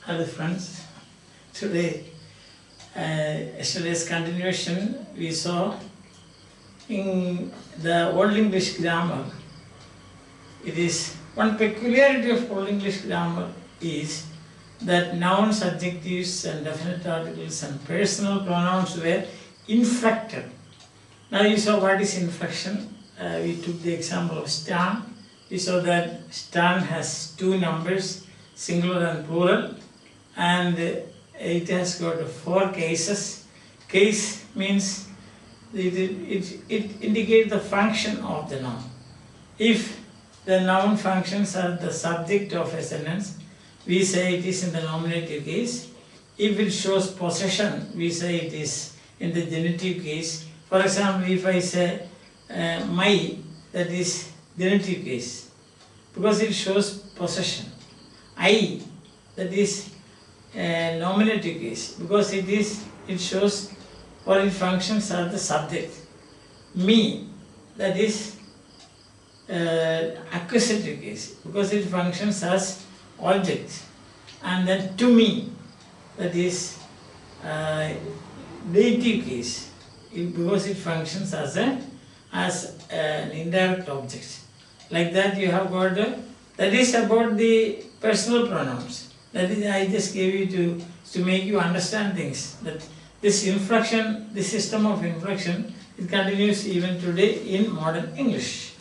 Hello friends, today yesterday's continuation we saw in the Old English grammar. It is one peculiarity of Old English grammar is that nouns, adjectives and definite articles and personal pronouns were inflected. Now you saw what is inflection. We took the example of Stan. We saw that Stan has two numbers, singular and plural, and it has got four cases. Case means it indicates the function of the noun. If the noun functions are the subject of a sentence, we say it is in the nominative case. If it shows possession, we say it is in the genitive case. For example, if I say my, that is genitive case, because it shows possession. I, that is nominative case, because it shows or it functions as the subject. Me, that is accusative case, because it functions as object. And then to me, that is dative case, because it functions as an indirect object. Like that you have got that is about the personal pronouns. That is, I just gave you to make you understand things. That this inflection, this system of inflection, it continues even today in modern English.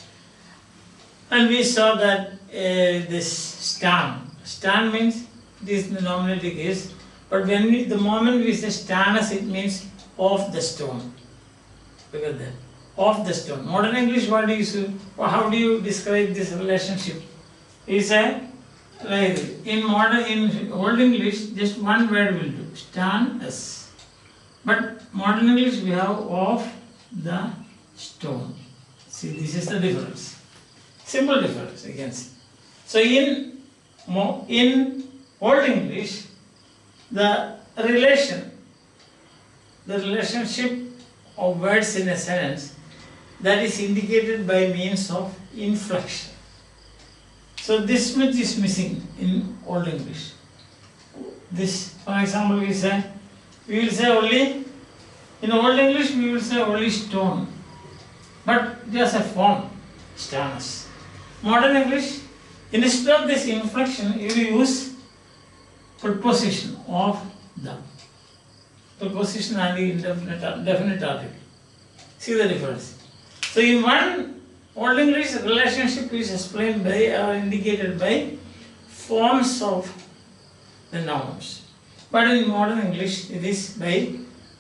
And we saw that this Stan. Stan means this is the nominative case, but when the moment we say Stanus, it means off the stone. Look at that. Off the stone. Modern English, what do you say? How do you describe this relationship? Is a like in Old English, just one word will do. Stanus. But modern English we have off the stone. See, this is the difference. Simple difference, you can see. So in Old English, the relationship of words in a sentence, that is indicated by means of inflection. So this much is missing in Old English. This, for example, we will say only, in Old English we will say only stone, but just a form, stanus. Modern English, instead of this inflection, you use preposition of the. Preposition and the definite article. See the difference. So in one Old English, relationship is explained by or indicated by forms of the nouns. But in modern English, it is by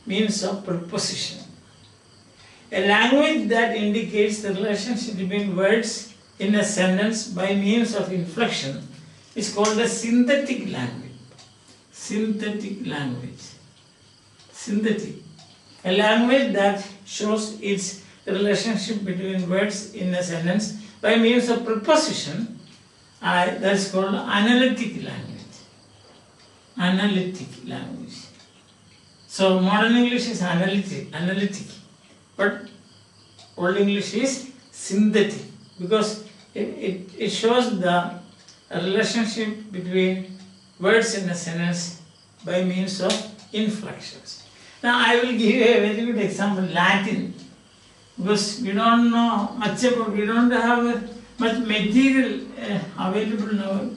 means of preposition. A language that indicates the relationship between words in a sentence by means of inflection is called a synthetic language. Synthetic language. Synthetic. A language that shows its relationship between words in a sentence by means of preposition, that is called analytic language. Analytic language. So modern English is analytic, but Old English is synthetic, because it shows the relationship between words in a sentence by means of inflections. Now I will give you a very good example, Latin, because we don't know much about, we don't have much material available now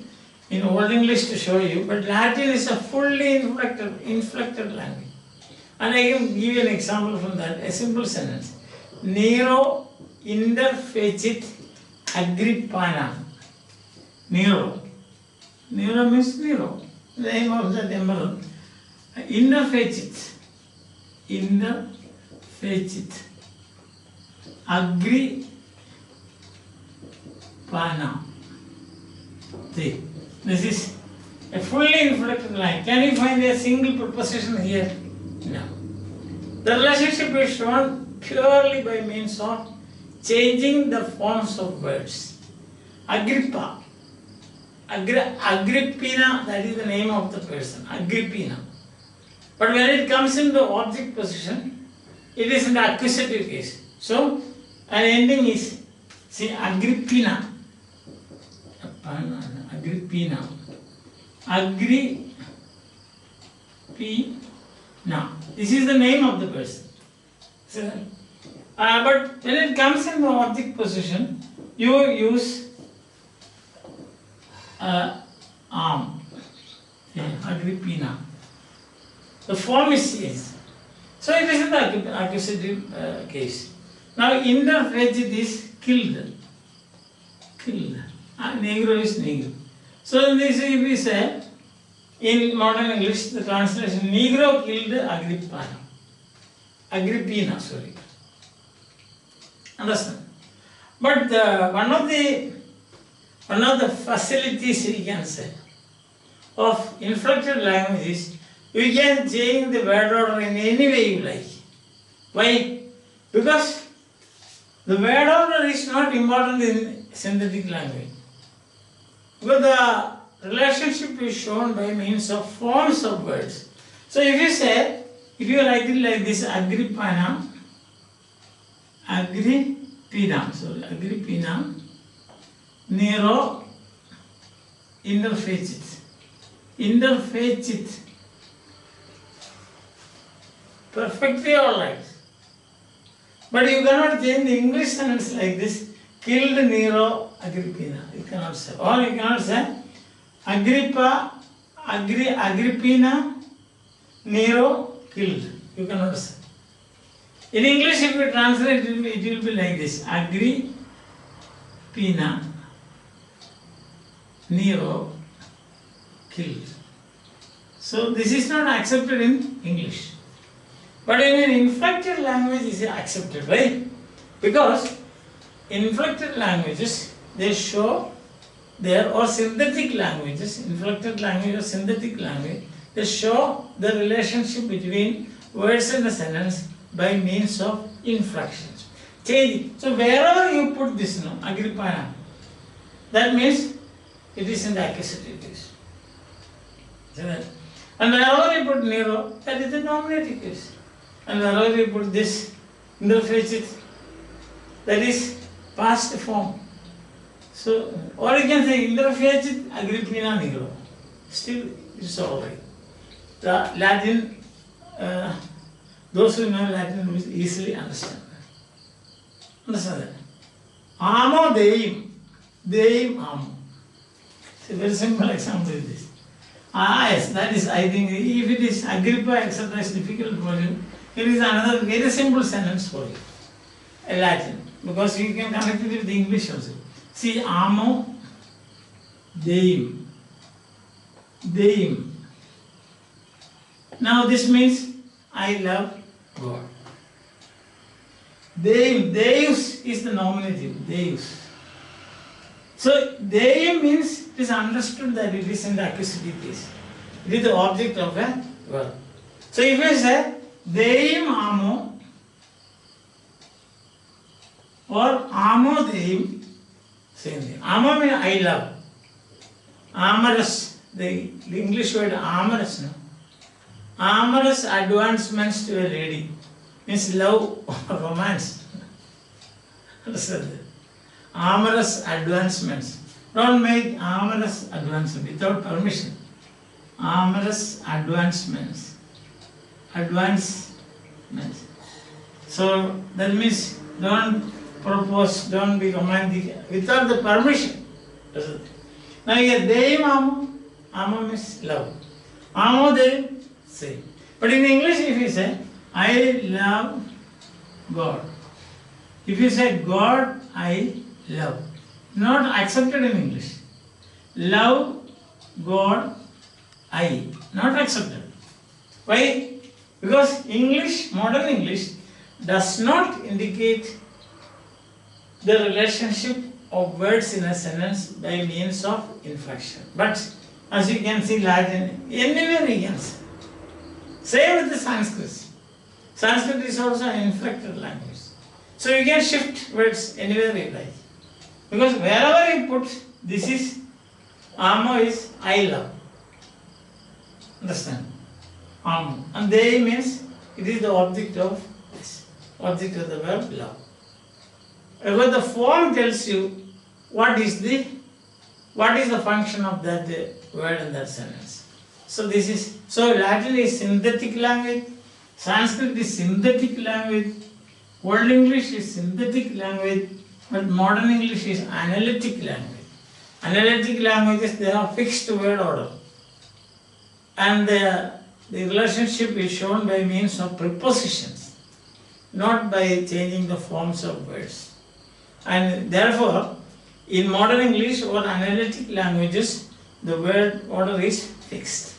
in Old English to show you, but Latin is a fully inflected language. And I can give you an example from that, a simple sentence. Nero interfecit Agrippina. Nero. Nero means Nero, the name of the emperor. Interfecit Agrippina. See, this is a fully inflected line. Can you find a single preposition here? No. The relationship is shown purely by means of changing the forms of words. Agrippa. Agrippina, that is the name of the person. Agrippina. But when it comes in the object position, it is in the accusative case. So, an ending is, see, Agrippina. Agrippina. Agripina. This is the name of the person. So, but when it comes in the object position, you use arm. Agrippina. The form is yes. So it is in the accusative case. Now interfacit is killed. Killed. Negro is negro. So this if we say in modern English the translation Negro killed Agrippina. Agrippina, sorry. Understand? But one of the facilities we can say of inflected languages, you can change the word order in any way you like. Why? Because the word order is not important in synthetic language. Because the relationship is shown by means of forms of words. So if you write it like this, Agrippina, Nero, interfacit. Interfacit. Perfectly alright. But you cannot change the English sentence like this. Killed Nero Agrippina. You cannot say. Or you cannot say Agrippina Nero killed. You cannot say. In English, if you translate it, it will be like this. Agrippina Nero killed. So this is not accepted in English. But in an inflected language, it is accepted, right? Because inflected languages, they show there, or synthetic languages, inflected language or synthetic language, they show the relationship between words in a sentence by means of inflections. Changing. So wherever you put this, Agrippina, that means it is in the accusative case. And wherever you put Nero, that is the nominative case. And wherever you put this interfacit, that is past form. So, or you can say interfacit Agrippina Nero. Still, it's alright. The Latin, those who know Latin will easily understand. Understand that? Amo Deim. Deim Amo. It's a very simple example is this. Yes, that is, I think, if it is Agrippa, etc., is difficult for you, here is another very simple sentence for you. A Latin. Because you can connect it with English also. See, Amo Deim. Deim. Now this means I love God. Deum, Deus is the nominative, Deus. So Deum means it is understood that it is in the accusative case. It is the object of a verb. So if I say Deum amo or amo Deum, same thing. Amo means I love. Amorous, the English word amorous, no? Amorous advancements to a lady means love or romance. Understand? Amorous advancements. Don't make amorous advancements without permission. Amorous advancements. Advancements. So that means don't propose, don't be romantic without the permission. Now here Deim amo. Amo means love. Amo Deim, say. But in English if you say I love God. If you say God I love, not accepted in English. Love God I, not accepted. Why? Because English, modern English, does not indicate the relationship of words in a sentence by means of inflection. But as you can see, Latin, anywhere you can say. Same with the Sanskrit. Sanskrit is also an inflected language. So you can shift words anywhere you like. Because wherever you put, this is, amo is I love. Understand? Amo. And they means, it is the object of this. Object of the verb love. Because the form tells you what is the function of that word in that sentence. So this is, so Latin is synthetic language, Sanskrit is synthetic language, Old English is synthetic language, but modern English is analytic language. Analytic languages, they have fixed word order. And the relationship is shown by means of prepositions, not by changing the forms of words. And therefore, in modern English or analytic languages, the word order is fixed.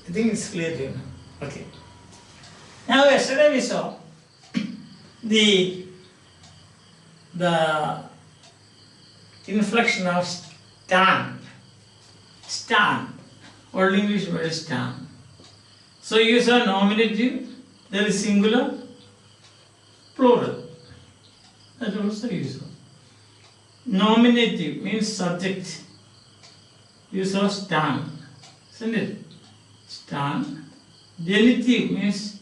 I think it's clear to you now. Okay. Now yesterday we saw the inflection of stand. Stand. Old English word is stand. So you saw nominative, there is singular, plural. That also you saw. Nominative means subject. You saw stand, isn't it? Stand. Genitive means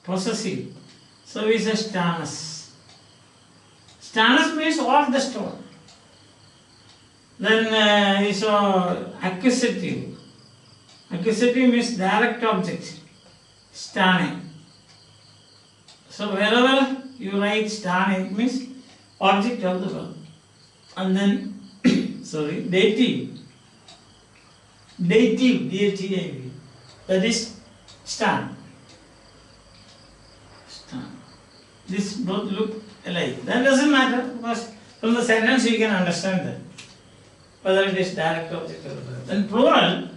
possessive. So we say stanus. Stanus means off the stone. Then you saw accusative. Accusative means direct object. Stane. So wherever you write stane, it means object of the verb. And then dative. Dative, D-A-T-I-V. That is stand. Stand. This both look alike. That doesn't matter because from the sentence you can understand that. Whether it is direct object or verb. Then plural,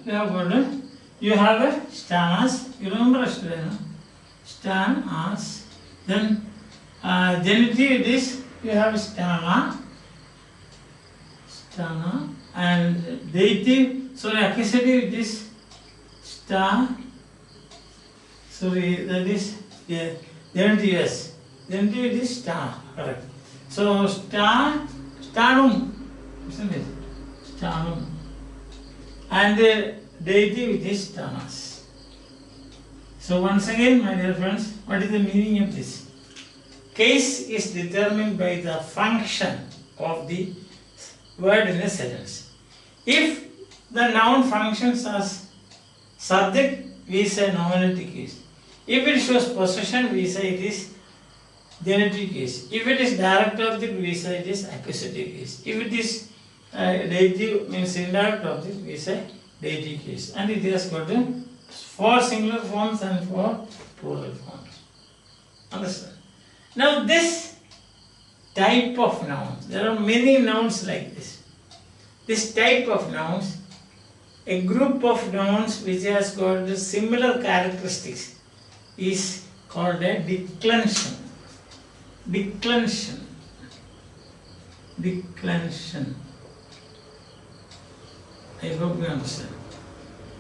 you have a stanas. You remember yesterday, no? Stanas. Then genitive it is, you have stana. Stana. And dative, accusative it is sta. That is genitive. Genitive it is sta. Correct. So stanum, isn't it? Stanum. And dative it is stanas. So once again, my dear friends, what is the meaning of this? Case is determined by the function of the word in a sentence. If the noun functions as subject, we say nominative case. If it shows possession, we say it is genitive case. If it is direct object, we say it is accusative case. If it is dative, means indirect object, we say dative case. And it has got 4 singular forms and 4 plural forms. Understand? Now this type of nouns, there are many nouns like this. This type of nouns, a group of nouns which has got similar characteristics, is called a declension. Declension. Declension. I hope you understand.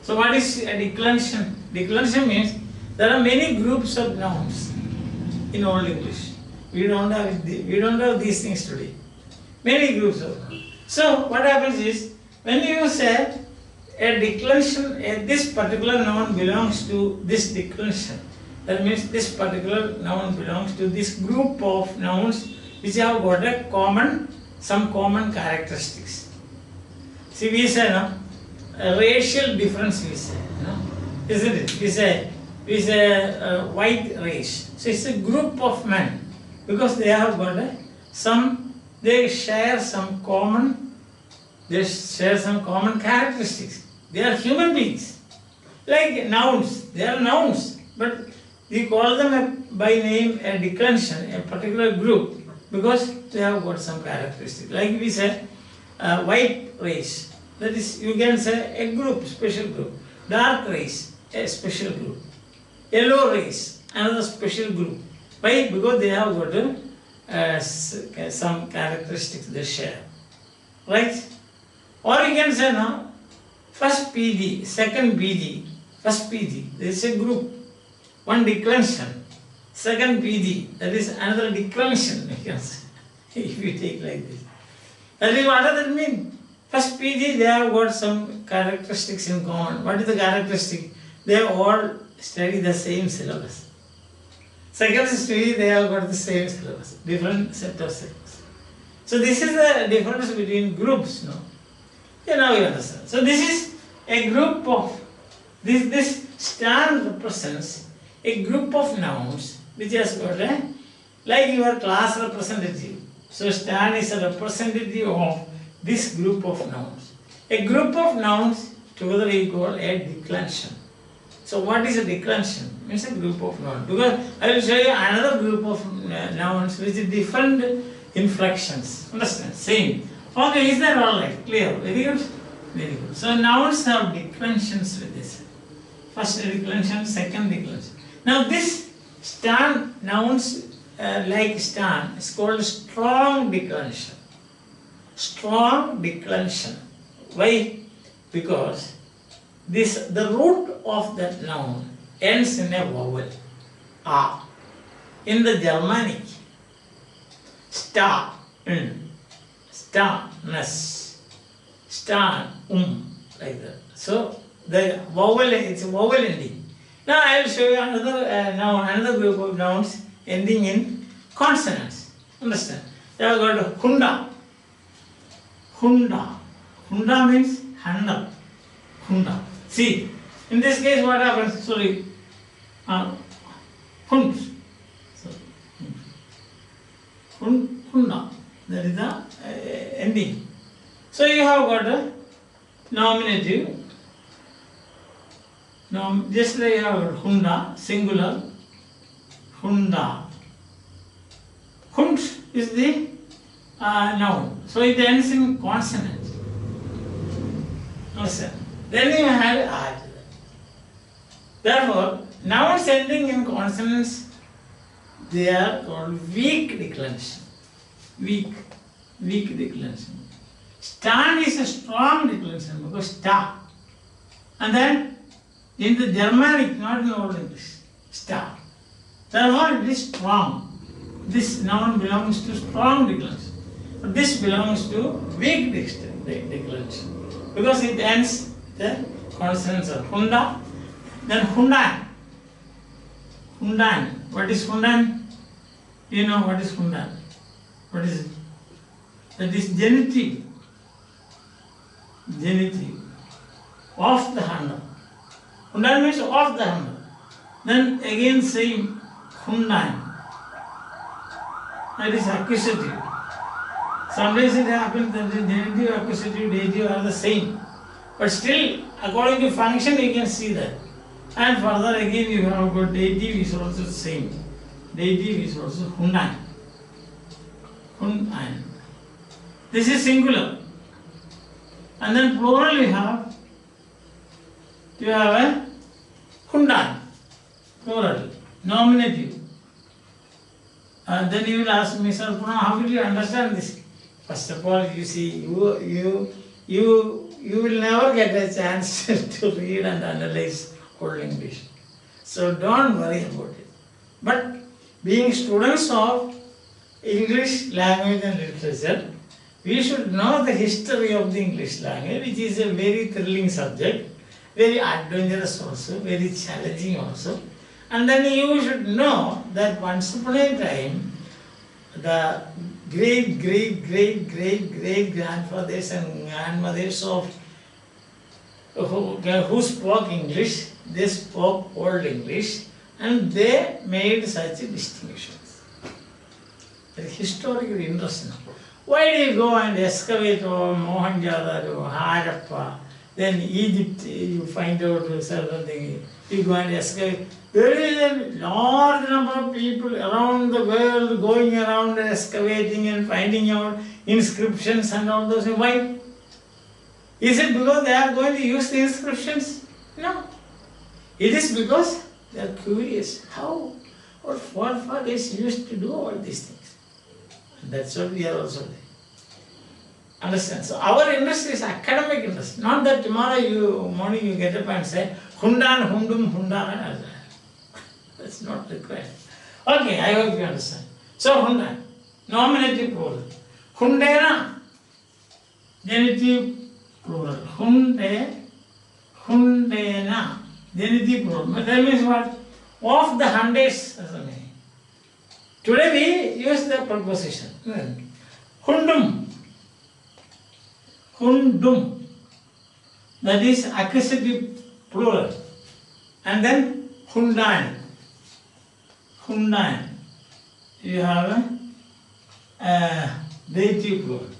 So what is a declension? Declension means there are many groups of nouns in Old English. We don't have these things today. Many groups of nouns. So what happens is, when you say a declension, this particular noun belongs to this declension. That means this particular noun belongs to this group of nouns which have got some common characteristics. See, we say a racial difference, we say, isn't it? We say white race. So it's a group of men because they have got they share some common characteristics. They are human beings. Like nouns, they are nouns, but we call them by name a declension, a particular group, because they have got some characteristics. Like we say white race, that is, you can say a group, special group. Dark race, a special group. Yellow race, another special group. Why? Because they have got some characteristics they share, right? Or you can say first PD, second PD, first PD, there is a group, one declension, second PD, that is another declension, you can say, if you take like this. That is, what does that mean? First PD, they have got some characteristics in common. What is the characteristic? They all study the same syllabus. Second study, they have got the same syllabus, different set of syllabus. So this is the difference between groups, You understand. So this is a group of, this stan represents a group of nouns which has got a, like your class representative. So stan is a representative of this group of nouns. A group of nouns together we call a declension. So what is a declension? Means a group of nouns. Because I will show you another group of nouns which is different inflections. Understand? Same. Okay, is that all right? Clear? Very good? Very good. So nouns have declensions with this. First declension, second declension. Now this stan, nouns like stan is called strong declension. Strong declension. Why? Because the root of that noun ends in a vowel, a. In the Germanic, sta, sta-ness, stan, like that. So the vowel, it's a vowel ending. Now I will show you another group of nouns ending in consonants. Understand? You have got hunda. Hunda. Hunda means handle. Hunda. See, in this case what happens? Sorry. Hund. Hunda. That is the ending. So you have got a nominative. Just like you have got hunda, singular. Hunda. Hund is the noun. So it ends in consonant. Understand? Then you have add. Therefore, nouns ending in consonants, they are called weak declension. Weak declension. Stan is a strong declension because sta. And then in the Germanic, not in Old English, sta. Therefore, it is strong. This noun belongs to strong declension. But this belongs to weak declension because it ends the consonants of hunda. Then hundan. Hundan. What is hundan? You know what is hundan? What is it? That is genitive. Genitive. Of the handle. Hundan means of the handle. Then again same hundan. That is accusative. Sometimes it happens that the genitive, accusative, dative are the same. But still, according to function, you can see that. And further again, you have got dative is also the same. Dative is also hundan. Hundan. This is singular. And then plural you have a hundan. Plural. Nominative. And then you will ask me, sir, how will you understand this? First of all, you see, you will never get a chance to read and analyze Old English. So don't worry about it. But being students of English language and literature, we should know the history of the English language, which is a very thrilling subject, very adventurous also, very challenging also. And then you should know that once upon a time, the great grandfathers and grandmothers of who spoke English, they spoke Old English and they made such distinctions. It is historically interesting. Why do you go and excavate Mohenjo-daro, Harappa, then Egypt, you find out certain things, you go and excavate. There is a large number of people around the world going around excavating and finding out inscriptions and all those things. Why? Is it because they are going to use the inscriptions? No. It is because they are curious how our forefathers used to do all these things. And that's what we are also doing. Understand? So our interest is academic interest. Not that tomorrow morning you get up and say, Hundan, Hundum, Hundan. That's not required. Okay, I hope you understand. So Hundan, nominative plural. Hundena, genitive plural. Hundena, genitive plural. But that means what? Of the hundreds as a meaning. Today we use the preposition. Hundum. Hundum. that is accusative plural. And then hundan. Hundan. You have a dative plural.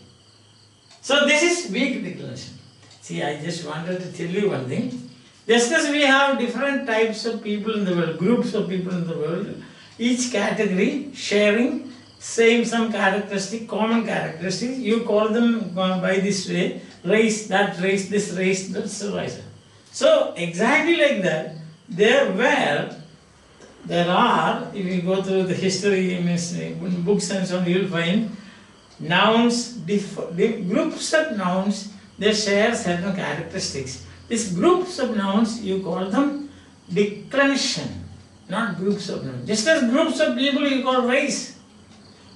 So this is weak declension. See, I just wanted to tell you one thing. Just as we have different types of people in the world, groups of people in the world, each category sharing some characteristic, common characteristics, you call them by this way, race, that race, this race, that's race. So exactly like that, there are, if you go through the history, books and so on, you will find nouns, groups of nouns, they share certain characteristics. These groups of nouns, you call them declension, not groups of nouns. Just as groups of people you call race,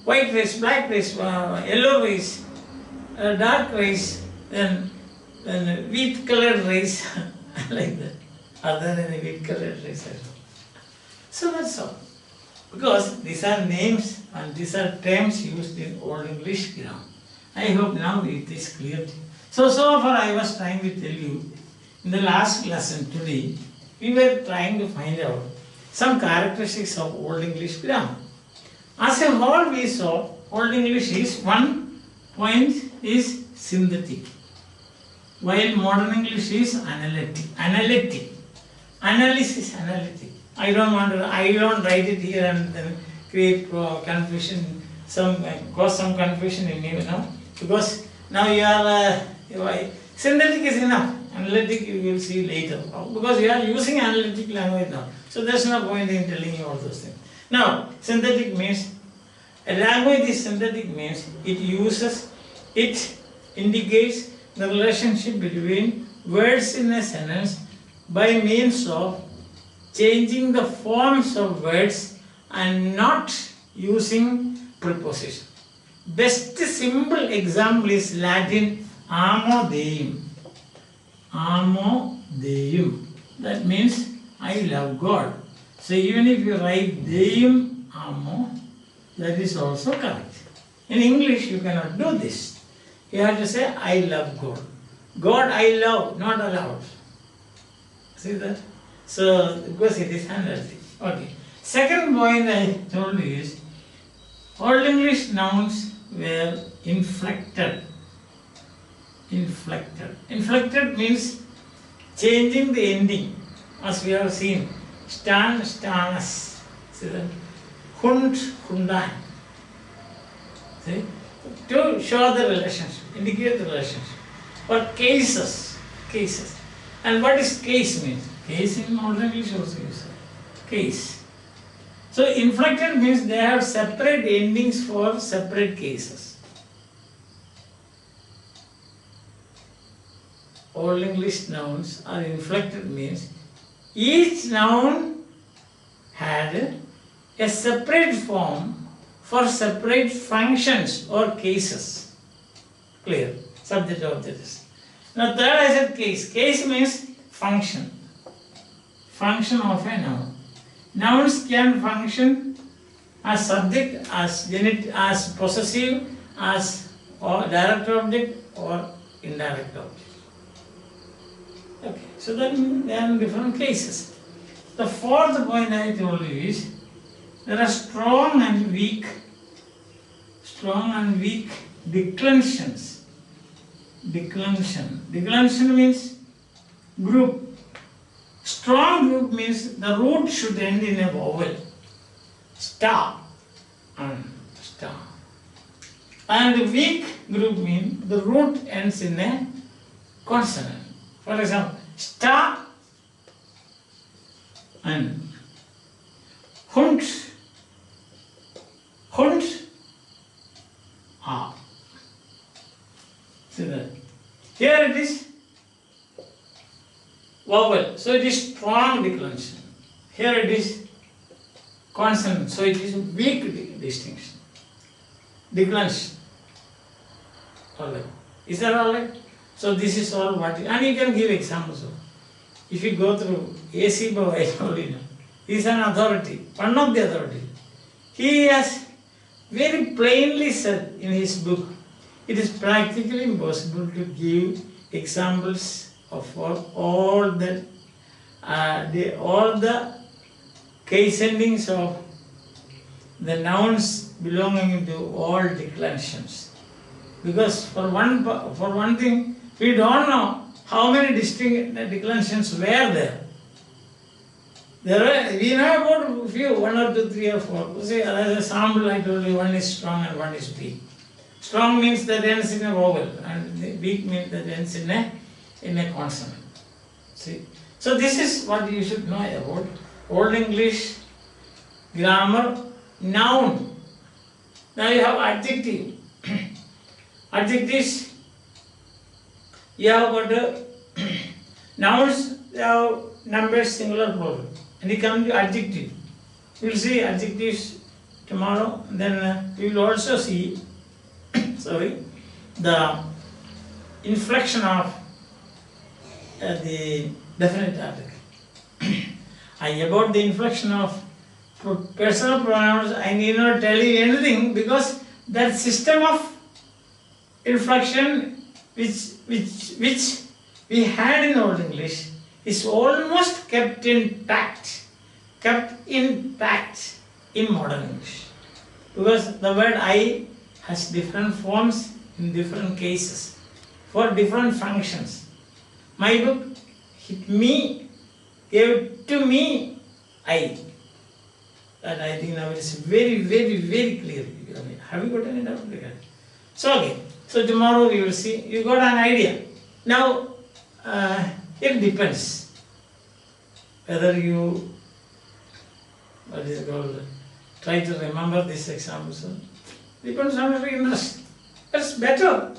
white race, black race, yellow race, dark race, then wheat colored race, like that. Are there any wheat colored races? So that's all. Because these are names and these are terms used in Old English grammar. I hope now it is clear to you. So far I was trying to tell you, in the last lesson today, we were trying to find out some characteristics of Old English grammar. As a whole we saw, Old English is, one point is synthetic, while modern English is analytic. Analysis, analytic. I don't write it here and then create confusion, cause some confusion in you now, because now you are, synthetic is enough, analytic you will see later, because you are using analytic language now, so there's no point in telling you all those things. Now, synthetic means, a language is synthetic means, it indicates the relationship between words in a sentence by means of changing the forms of words and not using preposition. Best simple example is Latin amo Deum. Amo Deum. That means I love God. So even if you write Deum amo, that is also correct. In English you cannot do this. You have to say I love God. God I love, not allowed. See that? So, because it is unhealthy. Okay. Second point I told you is, Old English nouns were inflected. Inflected means changing the ending, as we have seen. Stan, stanas. See that? Hund, hundan. See? To show the relationship, indicate the relationship. Or cases. And what is case means? Case in Old English also used. Case. So inflected means they have separate endings for separate cases. Old English nouns are inflected means each noun had a separate form for separate functions or cases. Clear? Subject, object. Now third I said case. Case means function. Function of a noun. Nouns can function as subject, as possessive, as direct object or indirect object. Okay, so then there are different cases. The fourth point I told you is there are strong and weak declensions. Declension means group. Strong group means the root should end in a vowel. Star and star. And weak group means the root ends in a consonant. For example, star and Hund. See that? Here it is vowel, so it is strong declension. Here it is consonant, so it is weak distinction. Declension. Alright. Is that alright? So this is all what and you can give examples of. If you go through A.C. Bhava, I told you, he is an authority, one of the authorities. He has very plainly said in his book, it is practically impossible to give examples for all the case endings of the nouns belonging to all declensions. Because for one thing, we don't know how many distinct declensions were there. We know about a few, 1 or 2, 3 or 4. See, as a sample I told you, one is strong and one is weak. Strong means that ends in a vowel, and weak means that ends in a consonant. See, so this is what you should know about Old English grammar. Noun. Now you have adjective. Adjectives. You have got nouns. You have numbers, singular, plural. And you come to adjective. We will see adjectives tomorrow. Then we will also see the inflection of the definite article. About the inflection of personal pronouns, I need not tell you anything, because that system of inflection which we had in Old English is almost kept intact in modern English, because the word I has different forms in different cases for different functions. My book hit me, gave to me I. And I think now it's very, very, very clear. Have you got any doubt regarding? So okay. So tomorrow we will see. You got an idea. Now it depends whether you try to remember this example. So depends on your interest. It's better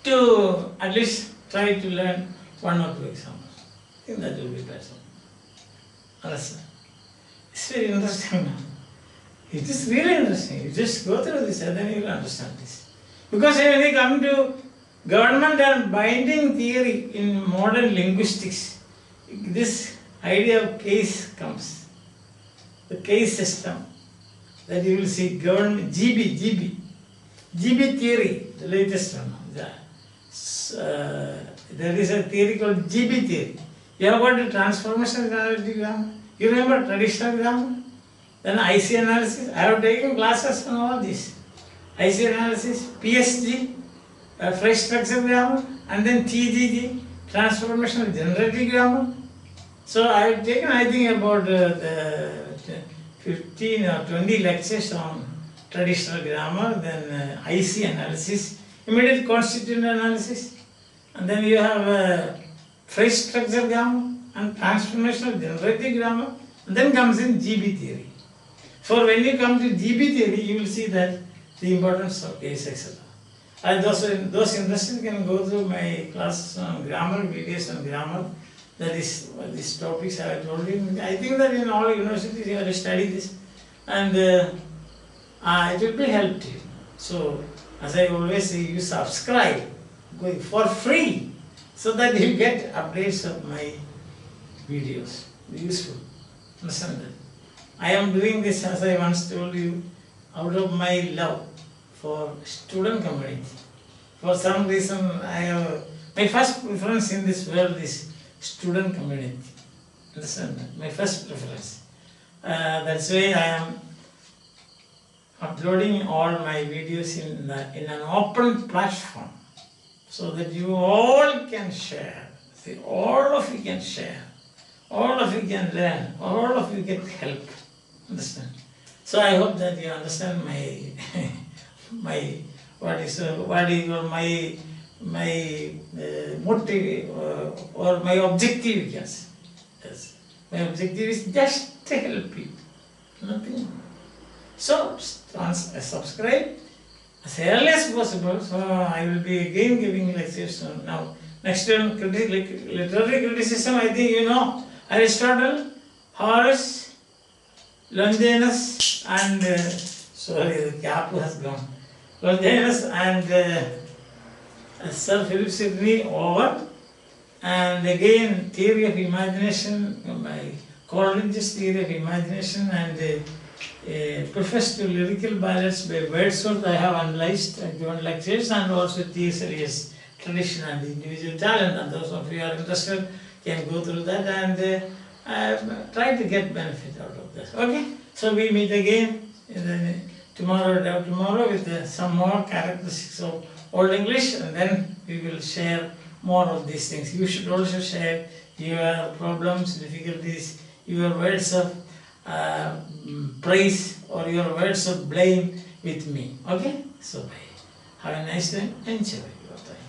to at least try to learn 1 or 2 examples. I think that will be better. Understand? It's very interesting now. It is really interesting. You just go through this and then you will understand this. Because when we come to government and binding theory in modern linguistics, this idea of case comes. The case system that you will see government, GB theory, the latest one. There is a theory called GB theory. You have got the transformational grammar. You remember traditional grammar? Then IC analysis. I have taken classes on all this. IC analysis, PSG, phrase structure grammar, and then TGG, transformational generative grammar. So I have taken, I think, about 15 or 20 lectures on traditional grammar, then IC analysis, immediate constituent analysis, and then you have phrase structure grammar and transformational generative grammar, and then comes in GB theory. For when you come to GB theory, you will see that the importance of case, etc. Those interested can go through my classes on grammar, videos on grammar. That is these topics I have told you. I think that in all universities you have to study this, and it will be help to you. So, as I always say, you subscribe for free so that you get updates of my videos. Useful. Understand that? I am doing this, as I once told you, out of my love for student community. For some reason, my first preference in this world is student community. Understand that? My first preference. That's why I am uploading all my videos in an open platform, so that you all can share. See, all of you can share. All of you can learn. All of you get help. Understand? So I hope that you understand my motive or my objective. Yes. My objective is just to help you. Nothing more. So subscribe as early as possible. So I will be again giving lectures now. Next one, literary criticism. I think you know Aristotle, Horace, Longinus, and sorry, the cap has gone. Longinus and Sir Philip Sidney over, and again theory of imagination, my Coleridge's theory of imagination, and preface to lyrical ballads by Wordsworth I have analyzed and given lectures, and also T.S. Eliot's tradition and individual talent, and those of you who are interested can go through that and try to get benefit out of this. Okay, so we meet again tomorrow with some more characteristics of Old English, and then we will share more of these things. You should also share your problems, difficulties, your words of praise or your words of blame with me. Okay, so have a nice time. Enjoy your time.